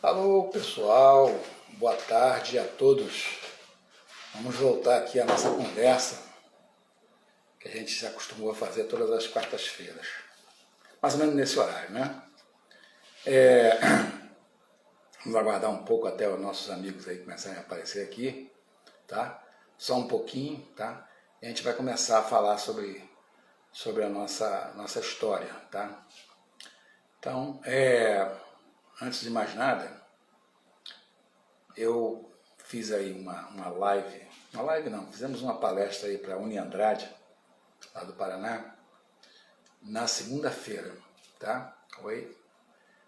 Alô pessoal, boa tarde a todos. Vamos voltar aqui à nossa conversa, que a gente se acostumou a fazer todas as quartas-feiras. Mais ou menos nesse horário, né? Vamos aguardar um pouco até os nossos amigos aí começarem a aparecer aqui, tá? Só um pouquinho, tá? E a gente vai começar a falar sobre a nossa história, tá? Então, antes de mais nada, eu fiz aí uma live não, fizemos uma palestra aí para a Uniandrade, lá do Paraná, na segunda-feira, tá?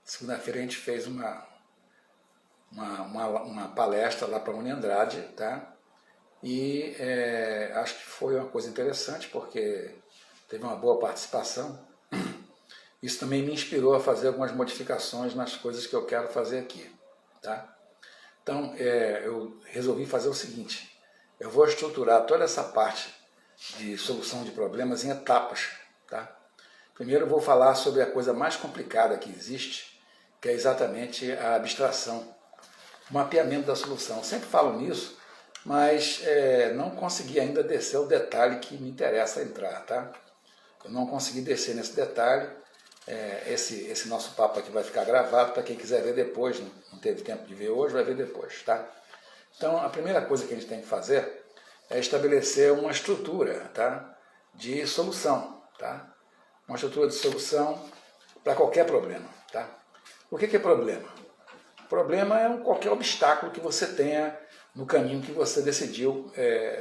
Segunda-feira a gente fez uma palestra lá para a Uniandrade, tá? E acho que foi uma coisa interessante, porque teve uma boa participação. Isso também me inspirou a fazer algumas modificações nas coisas que eu quero fazer aqui, tá? Então, eu resolvi fazer o seguinte: eu vou estruturar toda essa parte de solução de problemas em etapas, tá? Primeiro eu vou falar sobre a coisa mais complicada que existe, que é exatamente a abstração, o mapeamento da solução. Eu sempre falo nisso, mas não consegui ainda descer o detalhe que me interessa entrar, tá? Eu não consegui descer nesse detalhe. Esse nosso papo aqui vai ficar gravado para quem quiser ver depois, não teve tempo de ver hoje, vai ver depois, tá? Então, a primeira coisa que a gente tem que fazer é estabelecer uma estrutura, tá, de solução, tá? Uma estrutura de solução para qualquer problema, tá? O que é problema? Problema é qualquer obstáculo que você tenha no caminho que você decidiu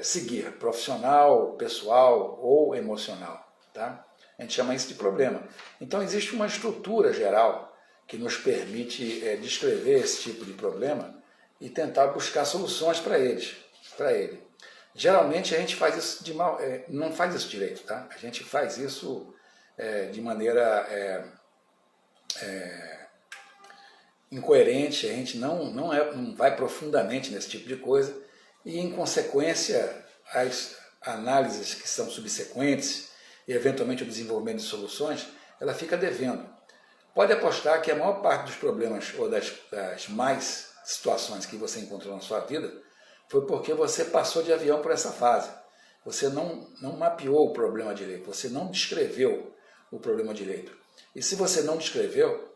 seguir, profissional, pessoal ou emocional, tá? A gente chama isso de problema. Então existe uma estrutura geral que nos permite descrever esse tipo de problema e tentar buscar soluções para ele. Geralmente a gente faz isso não faz isso direito, tá? A gente faz isso de maneira incoerente, a gente não vai profundamente nesse tipo de coisa e, em consequência, as análises que são subsequentes e eventualmente o desenvolvimento de soluções, ela fica devendo. Pode apostar que a maior parte dos problemas ou das mais situações que você encontrou na sua vida foi porque você passou de avião por essa fase. Você não mapeou o problema direito, você não descreveu o problema direito. E se você não descreveu,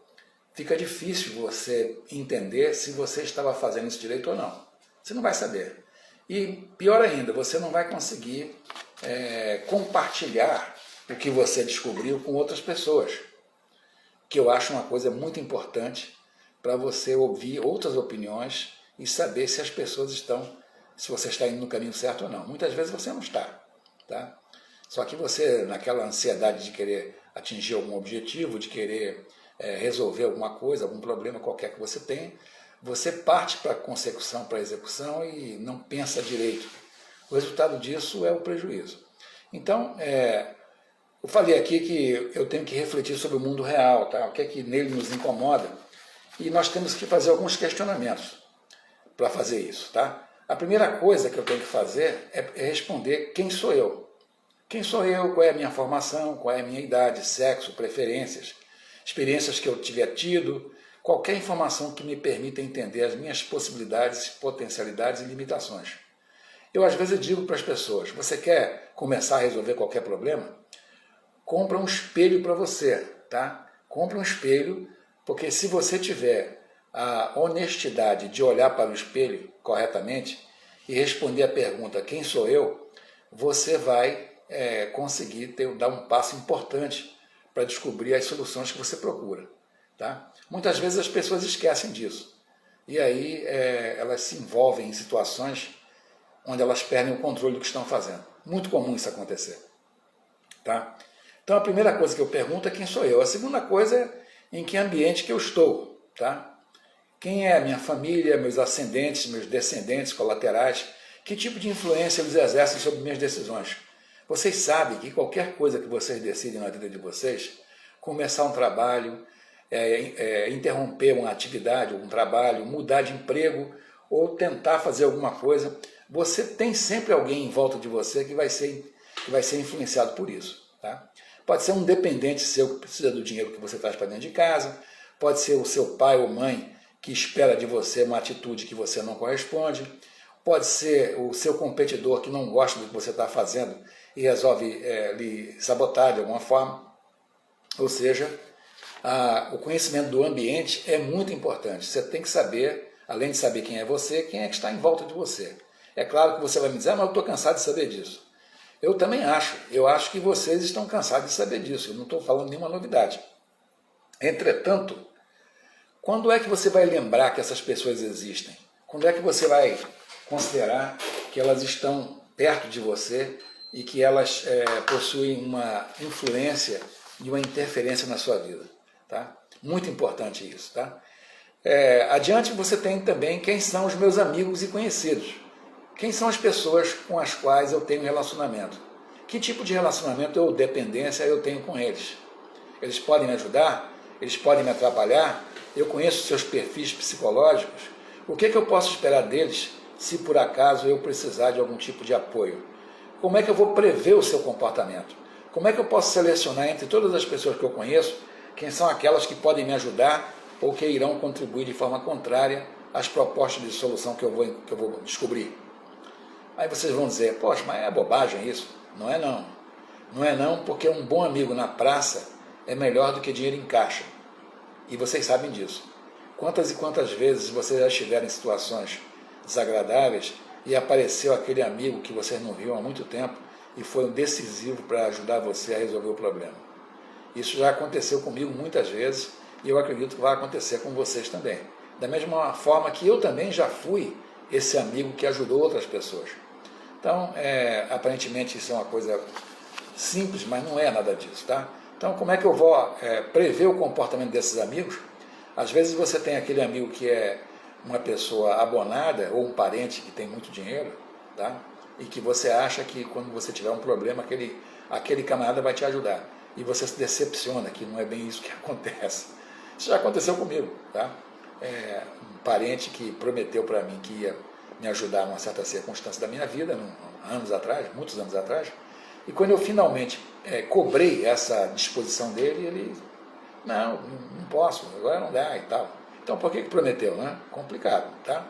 fica difícil você entender se você estava fazendo isso direito ou não. Você não vai saber. E pior ainda, você não vai conseguir compartilhar o que você descobriu com outras pessoas, que eu acho uma coisa muito importante para você ouvir outras opiniões e saber se as pessoas se você está indo no caminho certo ou não. Muitas vezes você não está, tá? Só que você, naquela ansiedade de querer atingir algum objetivo, de querer resolver alguma coisa, algum problema qualquer que você tenha, você parte para a consecução, para a execução e não pensa direito. O resultado disso é o prejuízo. Então, eu falei aqui que eu tenho que refletir sobre o mundo real, tá? O que é que nele nos incomoda, e nós temos que fazer alguns questionamentos para fazer isso, tá? A primeira coisa que eu tenho que fazer é responder quem sou eu. Quem sou eu, qual é a minha formação, qual é a minha idade, sexo, preferências, experiências que eu tiver tido, qualquer informação que me permita entender as minhas possibilidades, potencialidades e limitações. Eu às vezes digo para as pessoas: você quer começar a resolver qualquer problema? Compra um espelho para você, tá? Compra um espelho, porque se você tiver a honestidade de olhar para o espelho corretamente e responder a pergunta quem sou eu, você vai conseguir dar um passo importante para descobrir as soluções que você procura, tá? Muitas vezes as pessoas esquecem disso e aí elas se envolvem em situações onde elas perdem o controle do que estão fazendo. Muito comum isso acontecer, tá? Então a primeira coisa que eu pergunto é quem sou eu. A segunda coisa é em que ambiente que eu estou, tá? Quem é a minha família, meus ascendentes, meus descendentes colaterais, que tipo de influência eles exercem sobre minhas decisões. Vocês sabem que qualquer coisa que vocês decidem na vida de vocês, começar um trabalho, interromper uma atividade, um trabalho, mudar de emprego ou tentar fazer alguma coisa, você tem sempre alguém em volta de você que vai ser influenciado por isso, tá? Pode ser um dependente seu que precisa do dinheiro que você traz para dentro de casa, pode ser o seu pai ou mãe que espera de você uma atitude que você não corresponde, pode ser o seu competidor que não gosta do que você está fazendo e resolve lhe sabotar de alguma forma. Ou seja, o conhecimento do ambiente é muito importante. Você tem que saber, além de saber quem é você, quem é que está em volta de você. É claro que você vai me dizer, mas eu estou cansado de saber disso. Eu também acho. Eu acho que vocês estão cansados de saber disso. Eu não estou falando nenhuma novidade. Entretanto, quando é que você vai lembrar que essas pessoas existem? Quando é que você vai considerar que elas estão perto de você e que elas possuem uma influência e uma interferência na sua vida? Tá? Muito importante isso. Tá? Adiante você tem também quem são os meus amigos e conhecidos. Quem são as pessoas com as quais eu tenho relacionamento? Que tipo de relacionamento ou dependência eu tenho com eles? Eles podem me ajudar? Eles podem me atrapalhar? Eu conheço seus perfis psicológicos? O que eu posso esperar deles se por acaso eu precisar de algum tipo de apoio? Como é que eu vou prever o seu comportamento? Como é que eu posso selecionar entre todas as pessoas que eu conheço quem são aquelas que podem me ajudar ou que irão contribuir de forma contrária às propostas de solução que eu vou descobrir? Aí vocês vão dizer, poxa, mas é bobagem isso. Não é não. Não é não, porque um bom amigo na praça é melhor do que dinheiro em caixa. E vocês sabem disso. Quantas e quantas vezes vocês já estiveram em situações desagradáveis e apareceu aquele amigo que vocês não viam há muito tempo e foi um decisivo para ajudar você a resolver o problema. Isso já aconteceu comigo muitas vezes e eu acredito que vai acontecer com vocês também. Da mesma forma que eu também já fui esse amigo que ajudou outras pessoas. Então, aparentemente isso é uma coisa simples, mas não é nada disso, tá? Então, como é que eu vou prever o comportamento desses amigos? Às vezes você tem aquele amigo que é uma pessoa abonada ou um parente que tem muito dinheiro, tá? E que você acha que quando você tiver um problema, aquele camarada vai te ajudar. E você se decepciona que não é bem isso que acontece. Isso já aconteceu comigo, tá? Um parente que prometeu para mim que ia me ajudar em uma certa circunstância da minha vida, anos atrás, muitos anos atrás, e quando eu finalmente cobrei essa disposição dele, ele, não posso, agora não dá e tal. Então por que prometeu, né? Complicado, tá?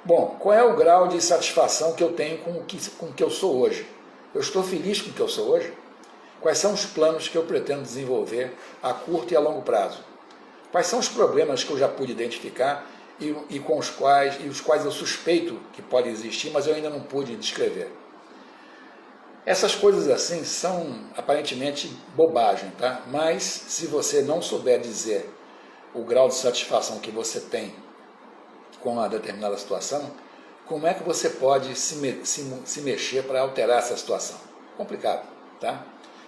Bom, qual é o grau de satisfação que eu tenho com o que eu sou hoje? Eu estou feliz com o que eu sou hoje? Quais são os planos que eu pretendo desenvolver a curto e a longo prazo? Quais são os problemas que eu já pude identificar e os quais eu suspeito que podem existir, mas eu ainda não pude descrever? Essas coisas assim são aparentemente bobagem, tá? Mas se você não souber dizer o grau de satisfação que você tem com uma determinada situação, como é que você pode se mexer para alterar essa situação? Complicado, tá?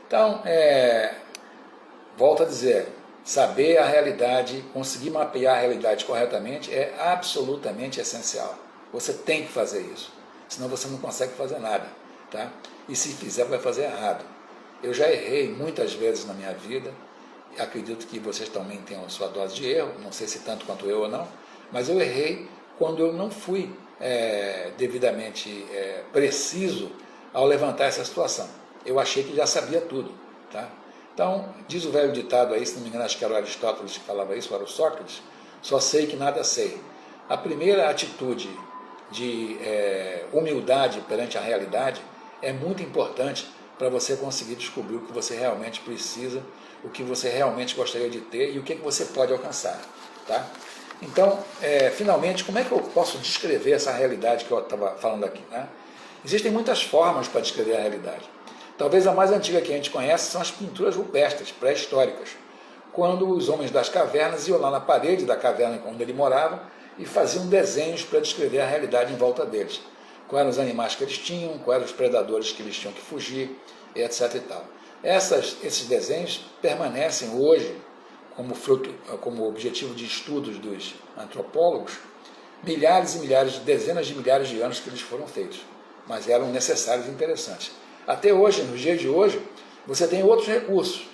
Então, volto a dizer, saber a realidade, conseguir mapear a realidade corretamente é absolutamente essencial. Você tem que fazer isso, senão você não consegue fazer nada, tá? E se fizer, vai fazer errado. Eu já errei muitas vezes na minha vida, acredito que vocês também tenham a sua dose de erro, não sei se tanto quanto eu ou não, mas eu errei quando eu não fui devidamente preciso ao levantar essa situação. Eu achei que já sabia tudo, tá? Então, diz o velho ditado aí, se não me engano, acho que era o Aristóteles que falava isso, era o Sócrates, só sei que nada sei. A primeira atitude de humildade perante a realidade é muito importante para você conseguir descobrir o que você realmente precisa, o que você realmente gostaria de ter e o que você pode alcançar, tá? Então, finalmente, como é que eu posso descrever essa realidade que eu estava falando aqui, né? Existem muitas formas para descrever a realidade. Talvez a mais antiga que a gente conhece são as pinturas rupestres, pré-históricas, quando os homens das cavernas iam lá na parede da caverna onde ele morava e faziam desenhos para descrever a realidade em volta deles. Quais eram os animais que eles tinham, quais eram os predadores que eles tinham que fugir, etc. e tal. Esses desenhos permanecem hoje como objetivo de estudos dos antropólogos, milhares e milhares, dezenas de milhares de anos que eles foram feitos, mas eram necessários e interessantes. Até hoje, nos dias de hoje, você tem outros recursos.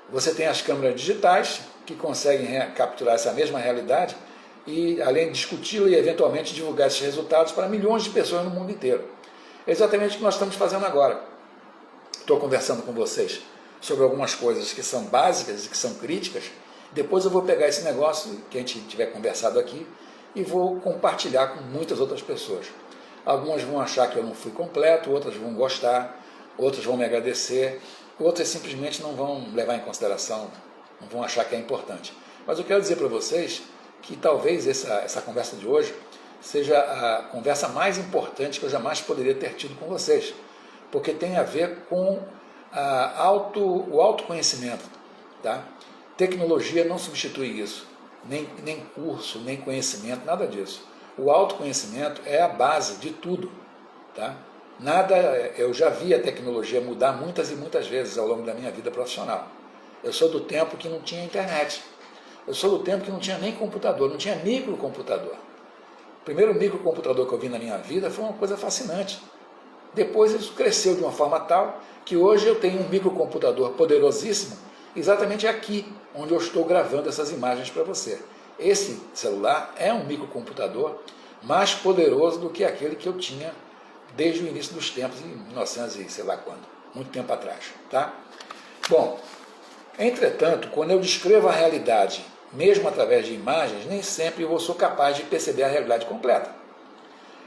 Você tem as câmeras digitais, que conseguem capturar essa mesma realidade e, além de discuti-la e, eventualmente, divulgar esses resultados para milhões de pessoas no mundo inteiro. É exatamente o que nós estamos fazendo agora. Estou conversando com vocês sobre algumas coisas que são básicas e que são críticas Depois eu vou pegar esse negócio que a gente tiver conversado aqui e vou compartilhar com muitas outras pessoas. Algumas vão achar que eu não fui completo, outras vão gostar, outras vão me agradecer, outras simplesmente não vão levar em consideração, não vão achar que é importante. Mas eu quero dizer para vocês que talvez essa conversa de hoje seja a conversa mais importante que eu jamais poderia ter tido com vocês, porque tem a ver com o autoconhecimento. Tá? Tecnologia não substitui isso, nem curso, nem conhecimento, nada disso. O autoconhecimento é a base de tudo. Tá? Eu já vi a tecnologia mudar muitas e muitas vezes ao longo da minha vida profissional. Eu sou do tempo que não tinha internet. Eu sou do tempo que não tinha nem computador, não tinha microcomputador. O primeiro microcomputador que eu vi na minha vida foi uma coisa fascinante. Depois isso cresceu de uma forma tal que hoje eu tenho um microcomputador poderosíssimo exatamente aqui, onde eu estou gravando essas imagens para você. Esse celular é um microcomputador mais poderoso do que aquele que eu tinha desde o início dos tempos, em 1900 e sei lá quando, muito tempo atrás. Tá? Bom, entretanto, quando eu descrevo a realidade, mesmo através de imagens, nem sempre eu sou capaz de perceber a realidade completa.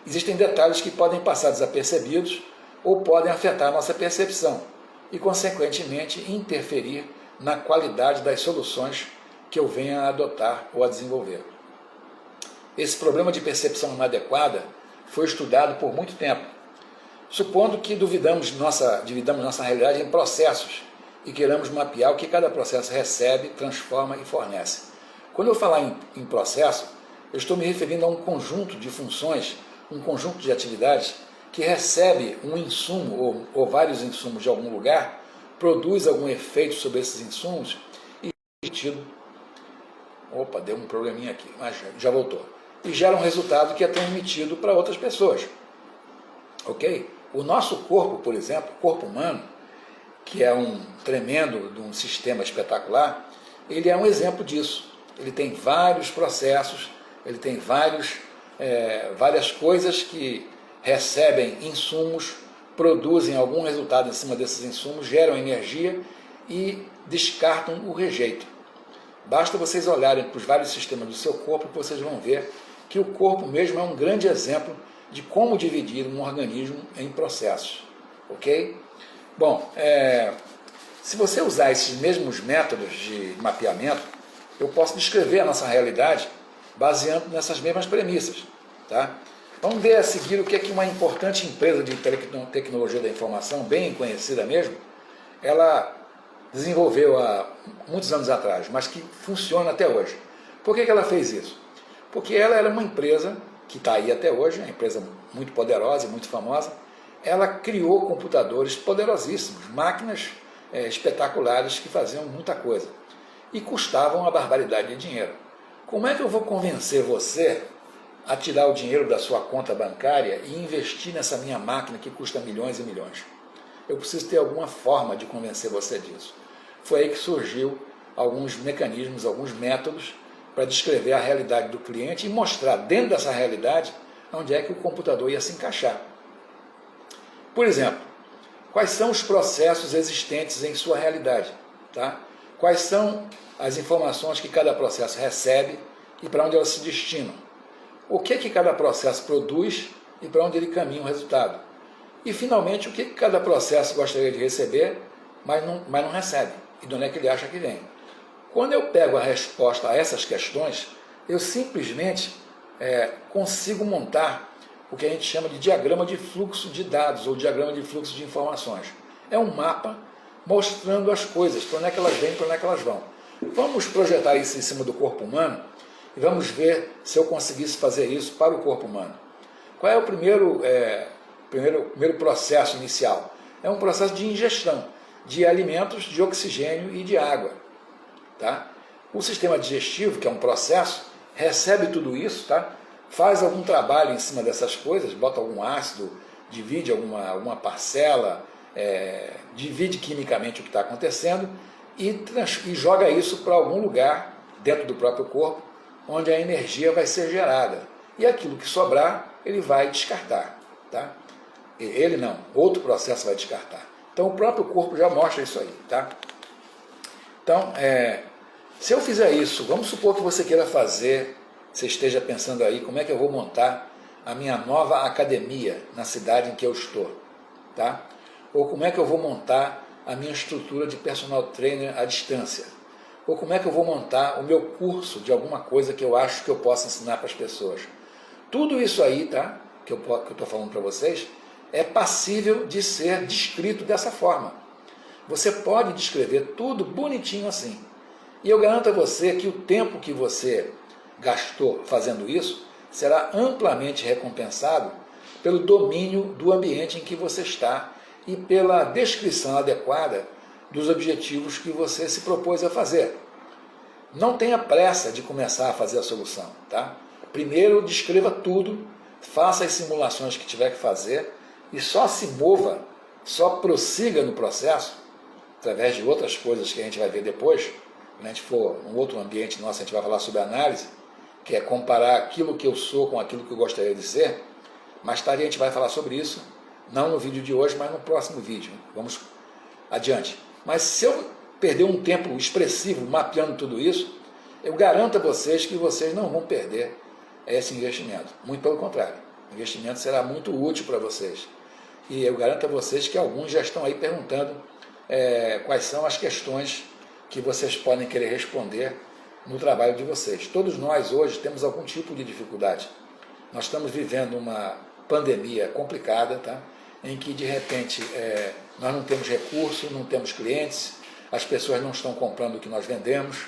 Existem detalhes que podem passar desapercebidos ou podem afetar a nossa percepção e, consequentemente, interferir na qualidade das soluções que eu venha a adotar ou a desenvolver. Esse problema de percepção inadequada foi estudado por muito tempo, supondo que dividamos nossa realidade em processos e queiramos mapear o que cada processo recebe, transforma e fornece. Quando eu falar em processo, eu estou me referindo a um conjunto de funções, um conjunto de atividades que recebe um insumo ou vários insumos de algum lugar, produz algum efeito sobre esses insumos e deu um probleminha aqui, mas já voltou. E gera um resultado que é transmitido para outras pessoas. Ok? O nosso corpo, por exemplo, o corpo humano, que é um tremendo de um sistema espetacular, ele é um exemplo disso. Ele tem vários processos, ele tem várias coisas que recebem insumos, produzem algum resultado em cima desses insumos, geram energia e descartam o rejeito. Basta vocês olharem para os vários sistemas do seu corpo que vocês vão ver que o corpo mesmo é um grande exemplo de como dividir um organismo em processos. Ok? Bom, se você usar esses mesmos métodos de mapeamento, eu posso descrever a nossa realidade baseando nessas mesmas premissas. Tá? Vamos ver a seguir o que é que uma importante empresa de tecnologia da informação, bem conhecida mesmo, ela desenvolveu há muitos anos atrás, mas que funciona até hoje. Por que ela fez isso? Porque ela era uma empresa que está aí até hoje, uma empresa muito poderosa e muito famosa. Ela criou computadores poderosíssimos, máquinas espetaculares que faziam muita coisa e custavam uma barbaridade de dinheiro. Como é que eu vou convencer você a tirar o dinheiro da sua conta bancária e investir nessa minha máquina que custa milhões e milhões? Eu preciso ter alguma forma de convencer você disso. Foi aí que surgiu alguns mecanismos, alguns métodos para descrever a realidade do cliente e mostrar dentro dessa realidade onde é que o computador ia se encaixar. Por exemplo, quais são os processos existentes em sua realidade? Tá? Quais são as informações que cada processo recebe e para onde elas se destinam? O que cada processo produz e para onde ele caminha o resultado? E, finalmente, o que cada processo gostaria de receber, mas não recebe? E de onde é que ele acha que vem? Quando eu pego a resposta a essas questões, eu simplesmente consigo montar o que a gente chama de diagrama de fluxo de dados ou diagrama de fluxo de informações. É um mapa mostrando as coisas, para onde é que elas vêm, para onde é que elas vão. Vamos projetar isso em cima do corpo humano e vamos ver se eu conseguisse fazer isso para o corpo humano. Qual é o primeiro processo inicial? É um processo de ingestão de alimentos, de oxigênio e de água. Tá? O sistema digestivo, que é um processo, recebe tudo isso, tá? Faz algum trabalho em cima dessas coisas, bota algum ácido, divide alguma parcela, divide quimicamente o que está acontecendo e joga isso para algum lugar dentro do próprio corpo, onde a energia vai ser gerada. E aquilo que sobrar, ele vai descartar. Tá? Ele não, outro processo vai descartar. Então o próprio corpo já mostra isso aí. Tá? Então, Se eu fizer isso, vamos supor que você queira fazer, você esteja pensando aí, como é que eu vou montar a minha nova academia na cidade em que eu estou, tá? Ou como é que eu vou montar a minha estrutura de personal trainer à distância, ou como é que eu vou montar o meu curso de alguma coisa que eu acho que eu possa ensinar para as pessoas. Tudo isso aí, tá? Que eu estou falando para vocês, é passível de ser descrito dessa forma. Você pode descrever tudo bonitinho assim. E eu garanto a você que o tempo que você gastou fazendo isso será amplamente recompensado pelo domínio do ambiente em que você está e pela descrição adequada dos objetivos que você se propôs a fazer. Não tenha pressa de começar a fazer a solução, tá? Primeiro descreva tudo, faça as simulações que tiver que fazer e só se mova, só prossiga no processo, através de outras coisas que a gente vai ver depois. Quando a gente for em outro ambiente nosso, a gente vai falar sobre análise, que é comparar aquilo que eu sou com aquilo que eu gostaria de ser. Mais tarde a gente vai falar sobre isso, não no vídeo de hoje, mas no próximo vídeo. Vamos adiante. Mas se eu perder um tempo expressivo mapeando tudo isso, eu garanto a vocês que vocês não vão perder esse investimento. Muito pelo contrário, o investimento será muito útil para vocês. E eu garanto a vocês que alguns já estão aí perguntando quais são as questões que vocês podem querer responder no trabalho de vocês. Todos nós hoje temos algum tipo de dificuldade. Nós estamos vivendo uma pandemia complicada, tá? Em que de repente nós não temos recursos, não temos clientes, as pessoas não estão comprando o que nós vendemos,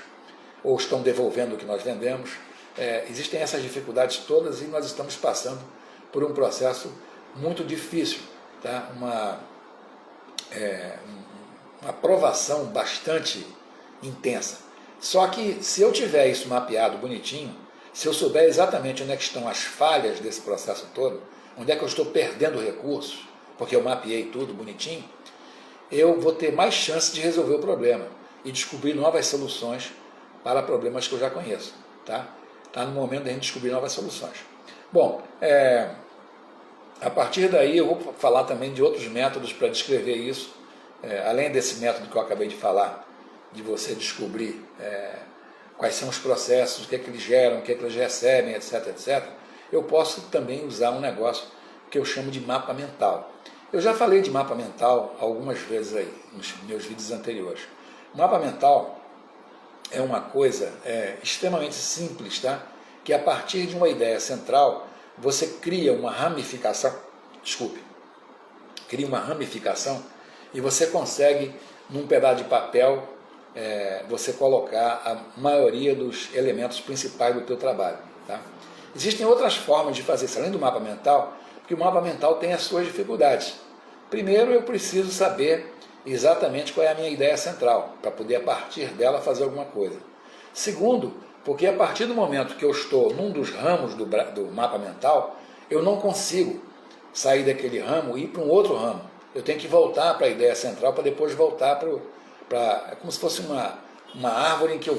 ou estão devolvendo o que nós vendemos. Existem essas dificuldades todas e nós estamos passando por um processo muito difícil, tá? Uma provação bastante intensa. Só que se eu tiver isso mapeado bonitinho, se eu souber exatamente onde é que estão as falhas desse processo todo, onde é que eu estou perdendo recursos, porque eu mapeei tudo bonitinho, eu vou ter mais chance de resolver o problema e descobrir novas soluções para problemas que eu já conheço. Tá? Tá no momento da gente descobrir novas soluções. Bom, a partir daí eu vou falar também de outros métodos para descrever isso, além desse método que eu acabei de falar, de você descobrir quais são os processos, o que é que eles geram, o que é que eles recebem, etc, etc. Eu posso também usar um negócio que eu chamo de mapa mental. Eu já falei de mapa mental algumas vezes aí, nos meus vídeos anteriores. O mapa mental é uma coisa extremamente simples, tá? Que a partir de uma ideia central, você cria uma ramificação, cria uma ramificação e você consegue, num pedaço de papel, você colocar a maioria dos elementos principais do teu trabalho. Tá? Existem outras formas de fazer isso, além do mapa mental, porque o mapa mental tem as suas dificuldades. Primeiro, eu preciso saber exatamente qual é a minha ideia central, para poder, a partir dela, fazer alguma coisa. Segundo, porque a partir do momento que eu estou num dos ramos do mapa mental, eu não consigo sair daquele ramo e ir para um outro ramo. Eu tenho que voltar para a ideia central para depois voltar é como se fosse uma árvore em que eu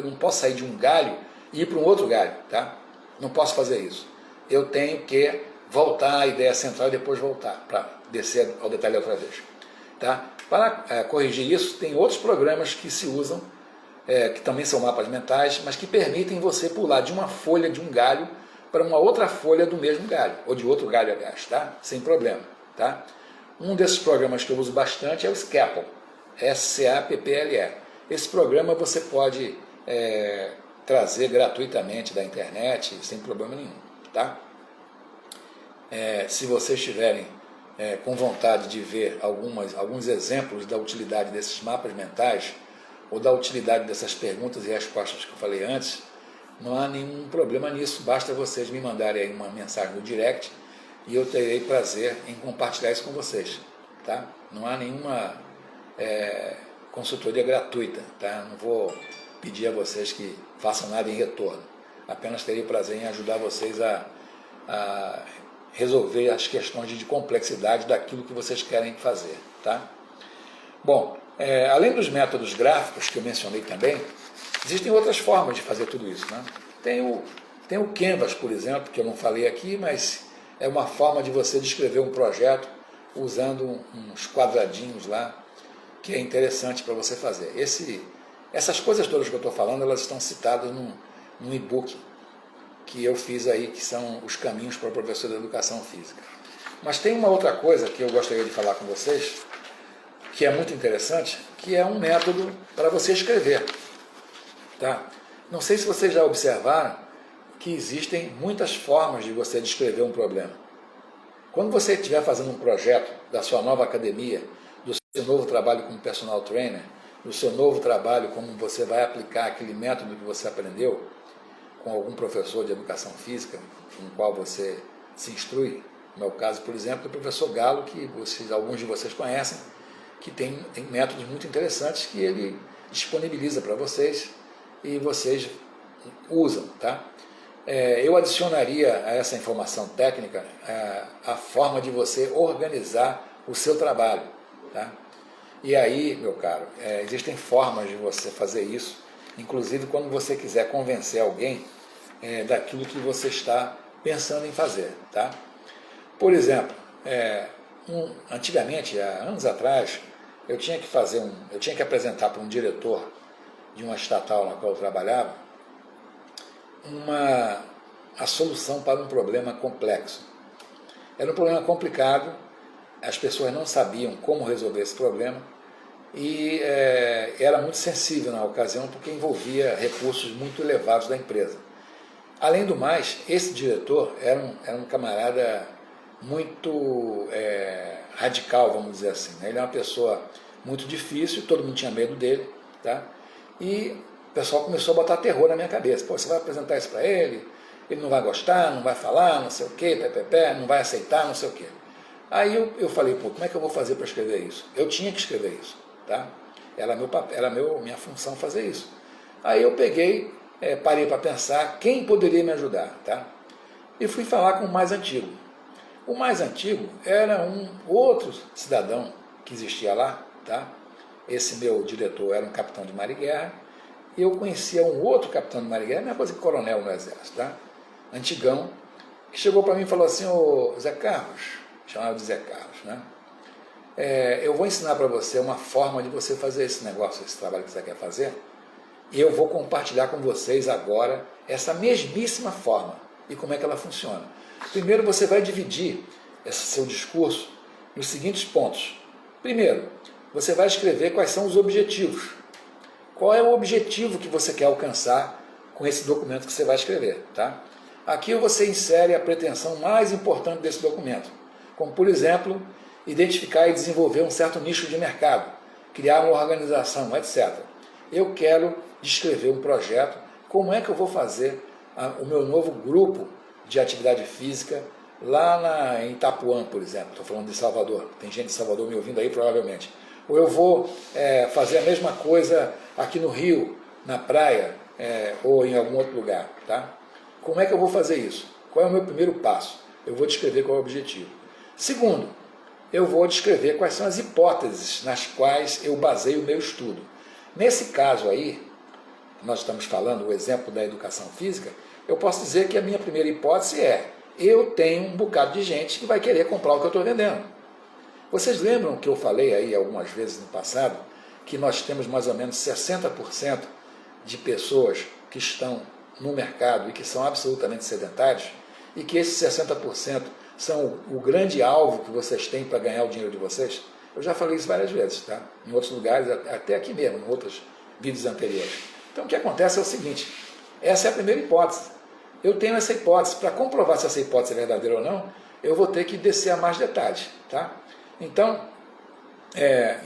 não posso sair de um galho e ir para um outro galho, tá? Não posso fazer isso. Eu tenho que voltar à ideia central e depois voltar para descer ao detalhe outra vez, tá? Para corrigir isso, tem outros programas que se usam, que também são mapas mentais, mas que permitem você pular de uma folha de um galho para uma outra folha do mesmo galho, ou de outro galho, aliás, tá? Sem problema, tá? Um desses programas que eu uso bastante é o Scapple, S-C-A-P-P-L-E. Esse programa você pode trazer gratuitamente da internet, sem problema nenhum, tá? Se vocês estiverem com vontade de ver alguns exemplos da utilidade desses mapas mentais, ou da utilidade dessas perguntas e respostas que eu falei antes, não há nenhum problema nisso, basta vocês me mandarem aí uma mensagem no direct e eu terei prazer em compartilhar isso com vocês, tá? Não há nenhuma consultoria gratuita, tá? Não vou pedir a vocês que façam nada em retorno, apenas terei prazer em ajudar vocês a resolver as questões de complexidade daquilo que vocês querem fazer, tá? Bom, além dos métodos gráficos que eu mencionei também, existem outras formas de fazer tudo isso, né? Tem o Canvas, por exemplo, que eu não falei aqui, mas é uma forma de você descrever um projeto usando uns quadradinhos lá, que é interessante para você fazer. Essas coisas todas que eu estou falando, elas estão citadas num e-book que eu fiz aí, que são os caminhos para o professor de educação física. Mas tem uma outra coisa que eu gostaria de falar com vocês, que é muito interessante, que é um método para você escrever. Tá? Não sei se vocês já observaram que existem muitas formas de você descrever um problema. Quando você estiver fazendo um projeto da sua nova academia, do seu novo trabalho como personal trainer, do seu novo trabalho como você vai aplicar aquele método que você aprendeu com algum professor de educação física, com o qual você se instrui, no meu caso, por exemplo, o professor Galo, que alguns de vocês conhecem, que tem métodos muito interessantes que ele disponibiliza para vocês e vocês usam. Tá? Eu adicionaria a essa informação técnica a forma de você organizar o seu trabalho. Tá? E aí, meu caro, existem formas de você fazer isso, inclusive quando você quiser convencer alguém daquilo que você está pensando em fazer. Tá? Por exemplo, antigamente, há anos atrás, eu tinha que apresentar para um diretor de uma estatal na qual eu trabalhava a solução para um problema complexo. Era um problema complicado, as pessoas não sabiam como resolver esse problema e era muito sensível na ocasião porque envolvia recursos muito elevados da empresa. Além do mais, esse diretor era um camarada muito radical, vamos dizer assim. Né? Ele é uma pessoa muito difícil, todo mundo tinha medo dele, tá? E o pessoal começou a botar terror na minha cabeça. Pô, você vai apresentar isso para ele, ele não vai gostar, não vai falar, não sei o quê, não vai aceitar, não sei o quê. Aí eu falei, pô, como é que eu vou fazer para escrever isso? Eu tinha que escrever isso, tá? Era minha função fazer isso. Aí eu peguei, parei para pensar quem poderia me ajudar, tá? E fui falar com o mais antigo. O mais antigo era um outro cidadão que existia lá, tá? Esse meu diretor era um capitão de mar e guerra, e eu conhecia um outro capitão de mar e guerra, a mesma coisa que coronel no exército, tá? Antigão, que chegou para mim e falou assim, ô Zé Carlos, chamava de Zé Carlos, né? Eu vou ensinar para você uma forma de você fazer esse negócio, esse trabalho que você quer fazer, e eu vou compartilhar com vocês agora essa mesmíssima forma e como é que ela funciona. Primeiro você vai dividir esse seu discurso nos seguintes pontos. Primeiro, você vai escrever quais são os objetivos. Qual é o objetivo que você quer alcançar com esse documento que você vai escrever, tá? Aqui você insere a pretensão mais importante desse documento, como, por exemplo, identificar e desenvolver um certo nicho de mercado, criar uma organização, etc. Eu quero descrever um projeto, como é que eu vou fazer o meu novo grupo de atividade física lá em Itapuã, por exemplo. Estou falando de Salvador, tem gente de Salvador me ouvindo aí provavelmente. Ou eu vou fazer a mesma coisa aqui no Rio, na praia, ou em algum outro lugar. Tá? Como é que eu vou fazer isso? Qual é o meu primeiro passo? Eu vou descrever qual é o objetivo. Segundo, eu vou descrever quais são as hipóteses nas quais eu baseio o meu estudo. Nesse caso aí, nós estamos falando o exemplo da educação física, eu posso dizer que a minha primeira hipótese eu tenho um bocado de gente que vai querer comprar o que eu estou vendendo. Vocês lembram que eu falei aí algumas vezes no passado, que nós temos mais ou menos 60% de pessoas que estão no mercado e que são absolutamente sedentários, e que esses 60% são o grande alvo que vocês têm para ganhar o dinheiro de vocês? Eu já falei isso várias vezes, tá? Em outros lugares, até aqui mesmo, em outros vídeos anteriores. Então o que acontece é o seguinte, essa é a primeira hipótese. Eu tenho essa hipótese. Para comprovar se essa hipótese é verdadeira ou não, eu vou ter que descer a mais detalhes. Tá? Então,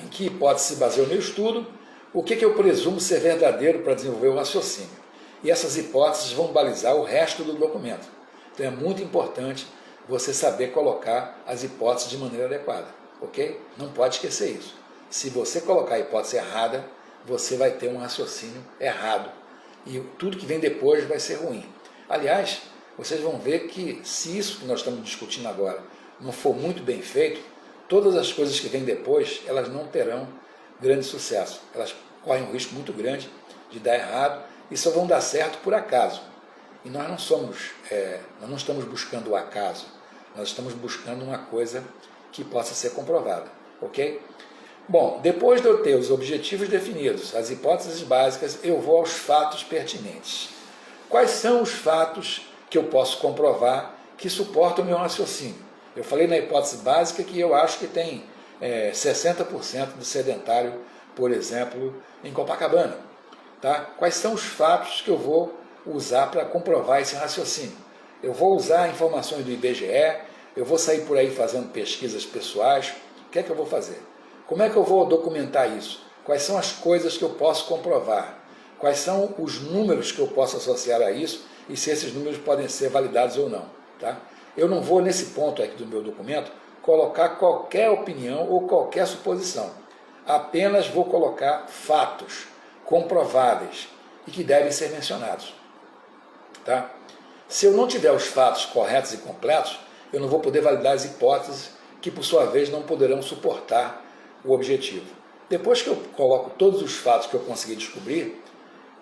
em que hipótese se baseia o meu estudo, o que eu presumo ser verdadeiro para desenvolver o raciocínio. E essas hipóteses vão balizar o resto do documento. Então é muito importante você saber colocar as hipóteses de maneira adequada. Ok? Não pode esquecer isso. Se você colocar a hipótese errada, você vai ter um raciocínio errado. E tudo que vem depois vai ser ruim. Aliás, vocês vão ver que se isso que nós estamos discutindo agora não for muito bem feito, todas as coisas que vêm depois, elas não terão grande sucesso. Elas correm um risco muito grande de dar errado e só vão dar certo por acaso. E nós não estamos buscando o acaso, nós estamos buscando uma coisa que possa ser comprovada. Ok? Bom, depois de eu ter os objetivos definidos, as hipóteses básicas, eu vou aos fatos pertinentes. Quais são os fatos que eu posso comprovar que suportam o meu raciocínio? Eu falei na hipótese básica que eu acho que tem 60% de sedentário, por exemplo, em Copacabana. Tá? Quais são os fatos que eu vou usar para comprovar esse raciocínio? Eu vou usar informações do IBGE, eu vou sair por aí fazendo pesquisas pessoais. O que é que eu vou fazer? Como é que eu vou documentar isso? Quais são as coisas que eu posso comprovar? Quais são os números que eu posso associar a isso e se esses números podem ser validados ou não? Tá? Eu não vou, nesse ponto aqui do meu documento, colocar qualquer opinião ou qualquer suposição. Apenas vou colocar fatos comprováveis e que devem ser mencionados. Tá? Se eu não tiver os fatos corretos e completos, eu não vou poder validar as hipóteses que, por sua vez, não poderão suportar o objetivo. Depois que eu coloco todos os fatos que eu consegui descobrir,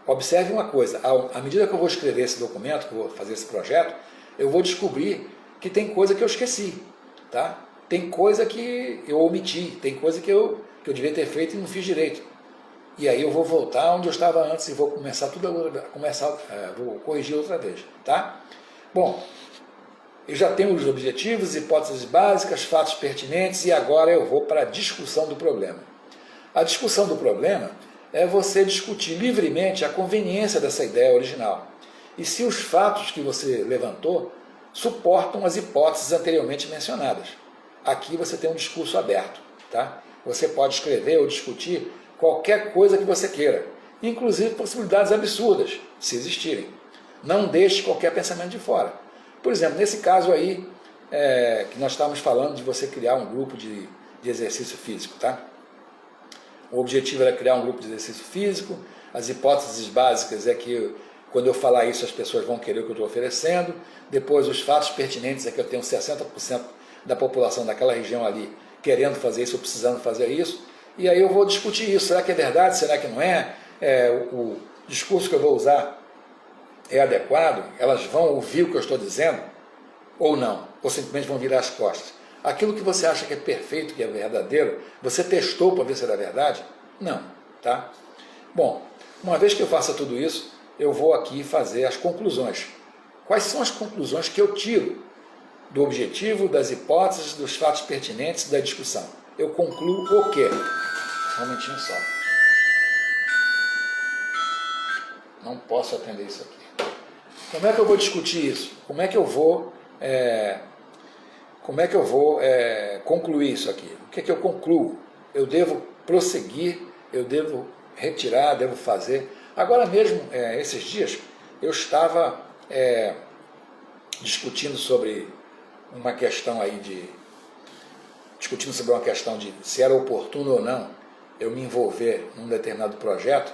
observe uma coisa, à medida que eu vou escrever esse documento, que eu vou fazer esse projeto, eu vou descobrir que tem coisa que eu esqueci, tá? Tem coisa que eu omiti, tem coisa que eu devia ter feito e não fiz direito. E aí eu vou voltar onde eu estava antes e vou começar tudo vou corrigir outra vez, tá? Bom, eu já tenho os objetivos, hipóteses básicas, fatos pertinentes e agora eu vou para a discussão do problema. A discussão do problema é você discutir livremente a conveniência dessa ideia original e se os fatos que você levantou suportam as hipóteses anteriormente mencionadas. Aqui você tem um discurso aberto, tá? Você pode escrever ou discutir qualquer coisa que você queira, inclusive possibilidades absurdas, se existirem. Não deixe qualquer pensamento de fora. Por exemplo, nesse caso aí, que nós estávamos falando de você criar um grupo de exercício físico, tá? O objetivo era criar um grupo de exercício físico, as hipóteses básicas é que quando eu falar isso as pessoas vão querer o que eu estou oferecendo, depois os fatos pertinentes é que eu tenho 60% da população daquela região ali querendo fazer isso ou precisando fazer isso, e aí eu vou discutir isso, será que é verdade, será que não é? O discurso que eu vou usar é adequado? Elas vão ouvir o que eu estou dizendo? Ou não? Ou simplesmente vão virar as costas? Aquilo que você acha que é perfeito, que é verdadeiro, você testou para ver se era verdade? Não, tá? Bom, uma vez que eu faça tudo isso, eu vou aqui fazer as conclusões. Quais são as conclusões que eu tiro do objetivo, das hipóteses, dos fatos pertinentes da discussão? Eu concluo o quê? Um momentinho só. Não posso atender isso aqui. Como é que eu vou discutir isso? Como é que eu vou concluir isso aqui? O que é que eu concluo? Eu devo prosseguir, eu devo retirar, devo fazer. Agora mesmo, esses dias, eu estava discutindo sobre uma questão de se era oportuno ou não eu me envolver num determinado projeto,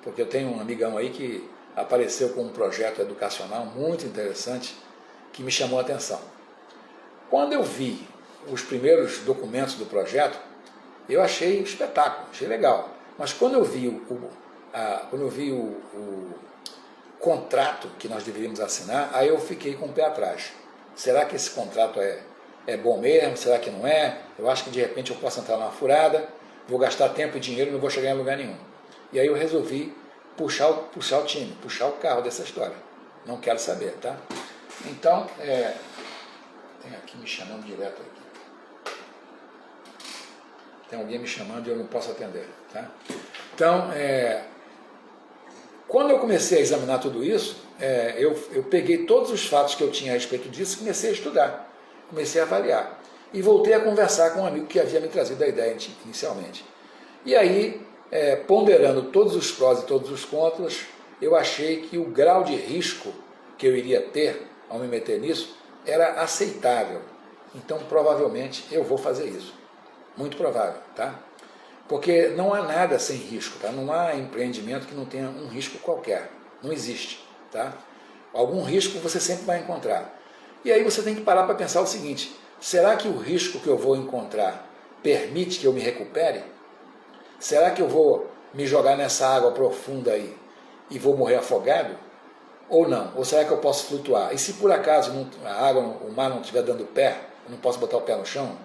porque eu tenho um amigão aí que apareceu com um projeto educacional muito interessante que me chamou a atenção. Quando eu vi os primeiros documentos do projeto, eu achei espetáculo, achei legal. Mas quando eu vi o contrato que nós deveríamos assinar, aí eu fiquei com o pé atrás. Será que esse contrato é bom mesmo? Será que não é? Eu acho que de repente eu posso entrar numa furada, vou gastar tempo e dinheiro e não vou chegar em lugar nenhum. E aí eu resolvi puxar o time, puxar o carro dessa história. Não quero saber, tá? Então, tem aqui me chamando direto aqui. Tem alguém me chamando e eu não posso atender, tá? Então, quando eu comecei a examinar tudo isso, eu peguei todos os fatos que eu tinha a respeito disso e comecei a estudar, comecei a avaliar. E voltei a conversar com um amigo que havia me trazido a ideia inicialmente. E aí, ponderando todos os prós e todos os contras, eu achei que o grau de risco que eu iria ter ao me meter nisso era aceitável. Então, provavelmente, eu vou fazer isso. Muito provável, tá? Porque não há nada sem risco, tá? Não há empreendimento que não tenha um risco qualquer. Não existe, tá? Algum risco você sempre vai encontrar. E aí você tem que parar para pensar o seguinte: será que o risco que eu vou encontrar permite que eu me recupere? Será que eu vou me jogar nessa água profunda aí e vou morrer afogado? Ou não? Ou será que eu posso flutuar? E se por acaso a água, o mar não estiver dando pé, eu não posso botar o pé no chão,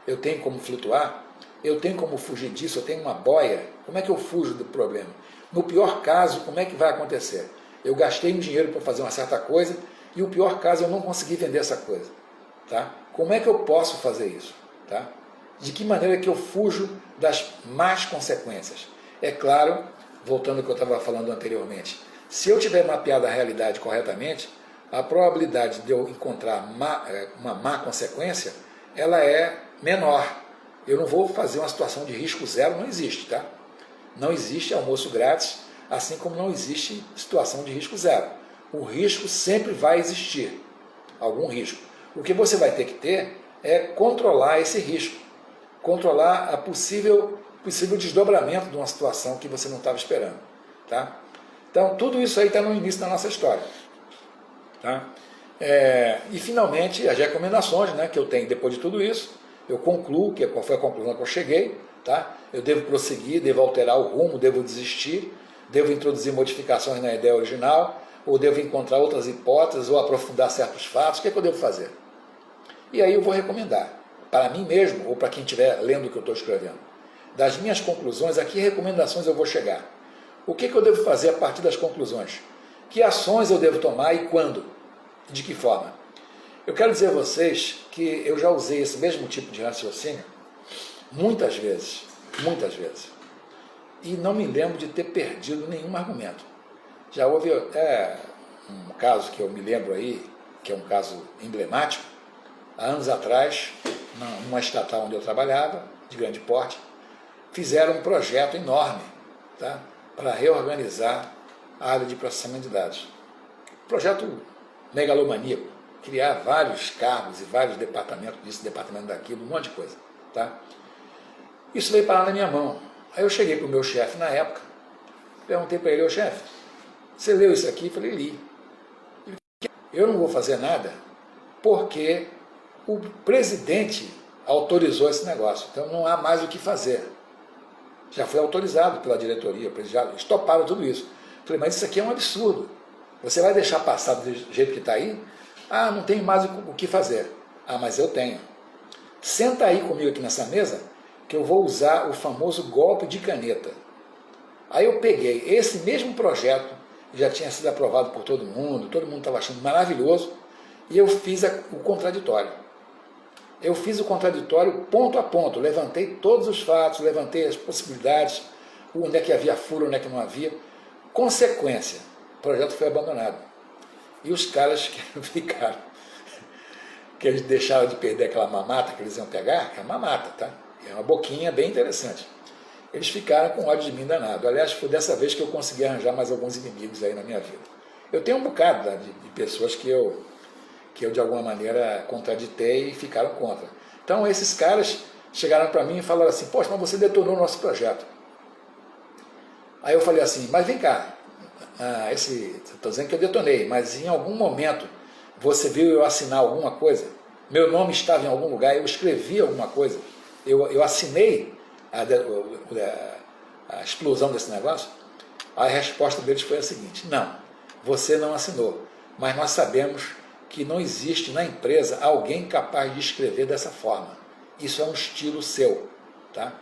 eu tenho como flutuar? Eu tenho como fugir disso? Eu tenho uma boia? Como é que eu fujo do problema? No pior caso, como é que vai acontecer? Eu gastei um dinheiro para fazer uma certa coisa e o pior caso eu não consegui vender essa coisa. Tá? Como é que eu posso fazer isso? Tá? De que maneira que eu fujo das más consequências? É claro, voltando ao que eu estava falando anteriormente, se eu tiver mapeado a realidade corretamente, a probabilidade de eu encontrar uma má consequência, ela é menor. Eu não vou fazer uma situação de risco zero, não existe, tá? Não existe almoço grátis, assim como não existe situação de risco zero. O risco sempre vai existir, algum risco. O que você vai ter que ter é controlar esse risco, controlar a possível desdobramento de uma situação que você não estava esperando, tá? Então, tudo isso aí está no início da nossa história. Tá? E, finalmente, as recomendações, né, que eu tenho depois de tudo isso, eu concluo, qual foi a conclusão que eu cheguei, tá? Eu devo prosseguir, devo alterar o rumo, devo desistir, devo introduzir modificações na ideia original, ou devo encontrar outras hipóteses, ou aprofundar certos fatos, o que é que eu devo fazer? E aí eu vou recomendar, para mim mesmo, ou para quem estiver lendo o que eu estou escrevendo, das minhas conclusões, a que recomendações eu vou chegar? O que eu devo fazer a partir das conclusões? Que ações eu devo tomar e quando? De que forma? Eu quero dizer a vocês que eu já usei esse mesmo tipo de raciocínio muitas vezes, e não me lembro de ter perdido nenhum argumento. Já houve até um caso que eu me lembro aí, que é um caso emblemático, há anos atrás, numa estatal onde eu trabalhava, de grande porte, fizeram um projeto enorme, tá? Para reorganizar a área de processamento de dados. Projeto megalomaníaco, criar vários cargos e vários departamentos disso, departamento daquilo, um monte de coisa. Tá? Isso veio parar na minha mão. Aí eu cheguei para o meu chefe na época, perguntei para ele, ô chefe, você leu isso aqui? Eu falei, li. Eu não vou fazer nada porque o presidente autorizou esse negócio, então não há mais o que fazer. Já foi autorizado pela diretoria, já estoparam tudo isso. Falei, mas isso aqui é um absurdo. Você vai deixar passar do jeito que está aí? Ah, não tenho mais o que fazer. Ah, mas eu tenho. Senta aí comigo aqui nessa mesa, que eu vou usar o famoso golpe de caneta. Aí eu peguei esse mesmo projeto, que já tinha sido aprovado por todo mundo estava achando maravilhoso, e eu fiz o contraditório. Eu fiz o contraditório ponto a ponto, levantei todos os fatos, levantei as possibilidades, onde é que havia furo, onde é que não havia. Consequência, o projeto foi abandonado. E os caras que ficaram, que eles deixaram de perder aquela mamata que eles iam pegar, é uma mamata, tá? É uma boquinha bem interessante. Eles ficaram com ódio de mim danado. Aliás, foi dessa vez que eu consegui arranjar mais alguns inimigos aí na minha vida. Eu tenho um bocado de pessoas que eu de alguma maneira contraditei e ficaram contra. Então esses caras chegaram para mim e falaram assim, poxa, mas você detonou o nosso projeto. Aí eu falei assim, mas vem cá, estou dizendo que eu detonei, mas em algum momento você viu eu assinar alguma coisa? Meu nome estava em algum lugar, eu escrevi alguma coisa, eu assinei a explosão desse negócio? A resposta deles foi a seguinte, não, você não assinou, mas nós sabemos que não existe na empresa alguém capaz de escrever dessa forma. Isso é um estilo seu. Tá?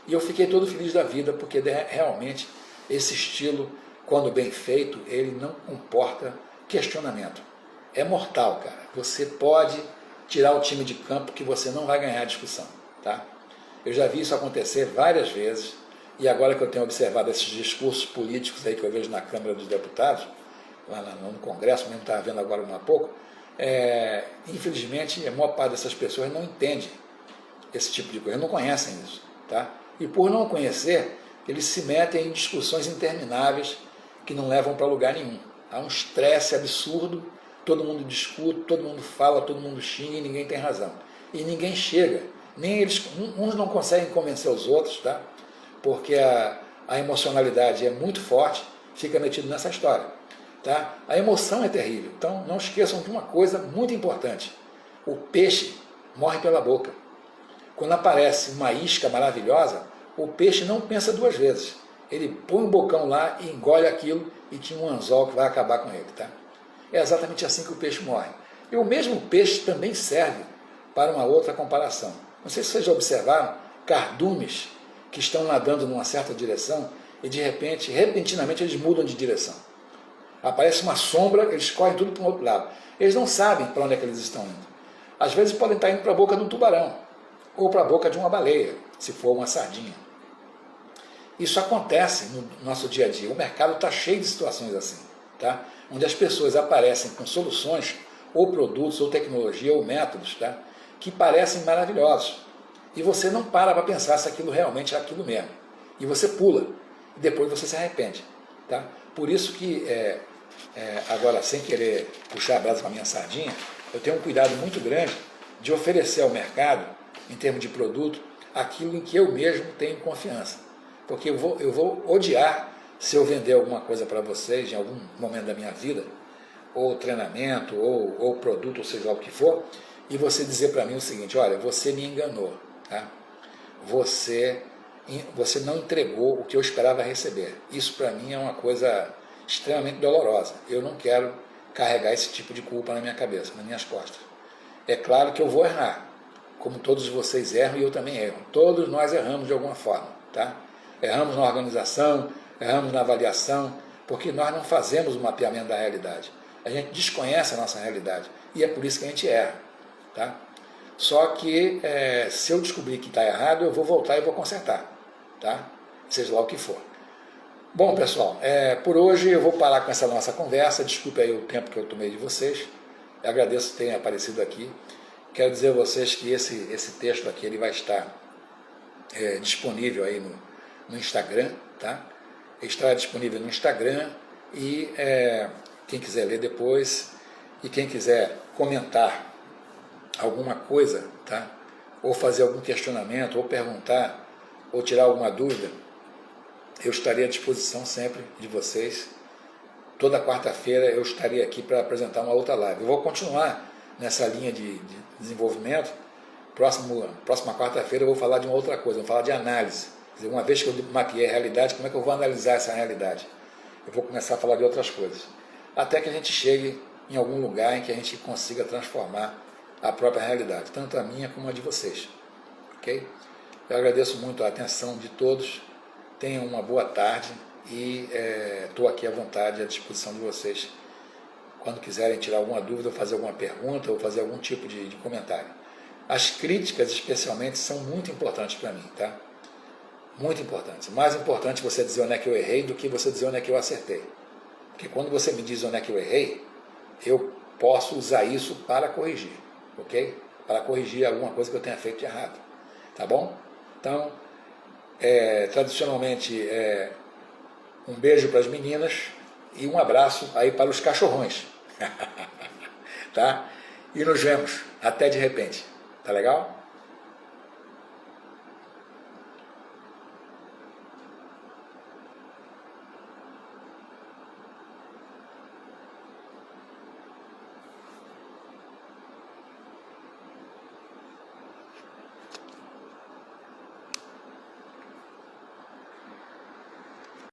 E eu fiquei todo feliz da vida, porque realmente esse estilo, quando bem feito, ele não comporta questionamento. É mortal, cara. Você pode tirar o time de campo que você não vai ganhar a discussão. Tá? Eu já vi isso acontecer várias vezes, e agora que eu tenho observado esses discursos políticos aí que eu vejo na Câmara dos Deputados, lá no Congresso, mesmo estava vendo agora há pouco, infelizmente a maior parte dessas pessoas não entende esse tipo de coisa, não conhecem isso, tá? E por não conhecer, eles se metem em discussões intermináveis que não levam para lugar nenhum. Há um estresse absurdo, todo mundo discute, todo mundo fala, todo mundo xinga e ninguém tem razão. E ninguém chega, nem eles, uns não conseguem convencer os outros, tá? Porque a emocionalidade é muito forte, fica metido nessa história. Tá? A emoção é terrível, então não esqueçam de uma coisa muito importante, o peixe morre pela boca. Quando aparece uma isca maravilhosa, o peixe não pensa duas vezes, ele põe o bocão lá e engole aquilo e tinha um anzol que vai acabar com ele. Tá? É exatamente assim que o peixe morre. E o mesmo peixe também serve para uma outra comparação. Não sei se vocês já observaram cardumes que estão nadando numa certa direção e de repente, repentinamente, eles mudam de direção. Aparece uma sombra, eles correm tudo para o outro lado. Eles não sabem para onde é que eles estão indo. Às vezes podem estar indo para a boca de um tubarão, ou para a boca de uma baleia, se for uma sardinha. Isso acontece no nosso dia a dia. O mercado está cheio de situações assim, tá? Onde as pessoas aparecem com soluções, ou produtos, ou tecnologia, ou métodos, tá? Que parecem maravilhosos. E você não para pensar se aquilo realmente é aquilo mesmo. E você pula, e depois você se arrepende. Tá? Por isso que, agora, sem querer puxar a brasa para a minha sardinha, eu tenho um cuidado muito grande de oferecer ao mercado, em termos de produto, aquilo em que eu mesmo tenho confiança. Porque eu vou odiar se eu vender alguma coisa para vocês em algum momento da minha vida, ou treinamento, ou produto, ou seja lá o que for, e você dizer para mim o seguinte: olha, você me enganou, tá? Você não entregou o que eu esperava receber. Isso para mim é uma coisa extremamente dolorosa. Eu não quero carregar esse tipo de culpa na minha cabeça, nas minhas costas. É claro que eu vou errar, como todos vocês erram e eu também erro. Todos nós erramos de alguma forma, tá? Erramos na organização, erramos na avaliação, porque nós não fazemos o mapeamento da realidade. A gente desconhece a nossa realidade e é por isso que a gente erra, tá? Só que se eu descobrir que está errado, eu vou voltar e vou consertar, tá? Seja lá o que for. Bom, pessoal, por hoje eu vou parar com essa nossa conversa. Desculpe aí o tempo que eu tomei de vocês. Eu agradeço por terem aparecido aqui. Quero dizer a vocês que esse texto aqui ele vai estar disponível aí no Instagram, tá? Ele estará disponível no Instagram e quem quiser ler depois e quem quiser comentar alguma coisa, tá? Ou fazer algum questionamento, ou perguntar, ou tirar alguma dúvida, eu estarei à disposição sempre de vocês. Toda quarta-feira eu estarei aqui para apresentar uma outra live. Eu vou continuar nessa linha de desenvolvimento. Próxima quarta-feira eu vou falar de uma outra coisa, vou falar de análise. Quer dizer, uma vez que eu mapeei a realidade, como é que eu vou analisar essa realidade? Eu vou começar a falar de outras coisas. Até que a gente chegue em algum lugar em que a gente consiga transformar a própria realidade, tanto a minha como a de vocês. Ok? Eu agradeço muito a atenção de todos. Tenham uma boa tarde e estou aqui à vontade, à disposição de vocês, quando quiserem tirar alguma dúvida, ou fazer alguma pergunta, ou fazer algum tipo de comentário. As críticas, especialmente, são muito importantes para mim, tá? Muito importantes. Mais importante você dizer onde é que eu errei do que você dizer onde é que eu acertei. Porque quando você me diz onde é que eu errei, eu posso usar isso para corrigir, ok? Para corrigir alguma coisa que eu tenha feito de errado, tá bom? Então, tradicionalmente, um beijo para as meninas e um abraço aí para os cachorrões, tá? E nos vemos, até de repente, tá legal?